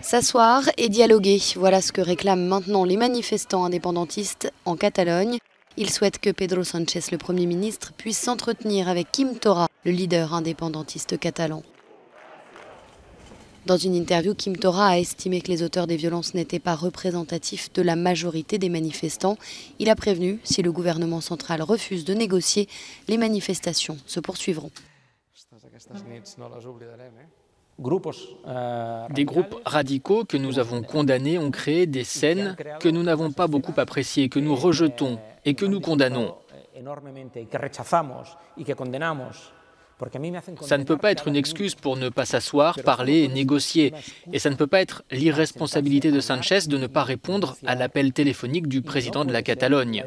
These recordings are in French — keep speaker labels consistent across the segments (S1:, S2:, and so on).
S1: S'asseoir et dialoguer, voilà ce que réclament maintenant les manifestants indépendantistes en Catalogne. Ils souhaitent que Pedro Sánchez, le Premier ministre, puisse s'entretenir avec Quim Torra, le leader indépendantiste catalan. Dans une interview, Quim Torra a estimé que les auteurs des violences n'étaient pas représentatifs de la majorité des manifestants. Il a prévenu, si le gouvernement central refuse de négocier, les manifestations se poursuivront.
S2: Des groupes radicaux que nous avons condamnés ont créé des scènes que nous n'avons pas beaucoup appréciées, que nous rejetons et que nous condamnons. Ça ne peut pas être une excuse pour ne pas s'asseoir, parler et négocier. Et ça ne peut pas être l'irresponsabilité de Sánchez de ne pas répondre à l'appel téléphonique du président de la Catalogne.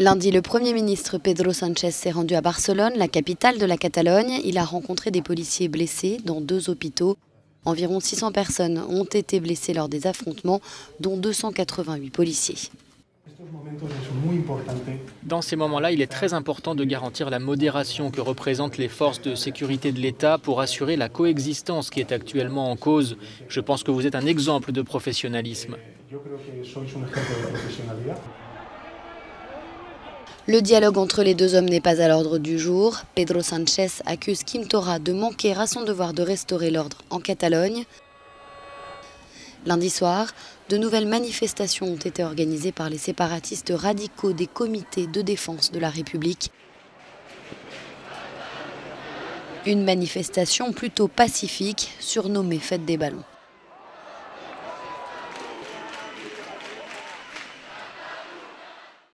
S1: Lundi, le Premier ministre Pedro Sánchez s'est rendu à Barcelone, la capitale de la Catalogne. Il a rencontré des policiers blessés dans 2 hôpitaux. Environ 600 personnes ont été blessées lors des affrontements, dont 288 policiers.
S2: Dans ces moments-là, il est très important de garantir la modération que représentent les forces de sécurité de l'État pour assurer la coexistence qui est actuellement en cause. Je pense que vous êtes un exemple de professionnalisme.
S1: Le dialogue entre les 2 hommes n'est pas à l'ordre du jour. Pedro Sánchez accuse Quim Torra de manquer à son devoir de restaurer l'ordre en Catalogne. Lundi soir, de nouvelles manifestations ont été organisées par les séparatistes radicaux des comités de défense de la République. Une manifestation plutôt pacifique, surnommée Fête des Ballons.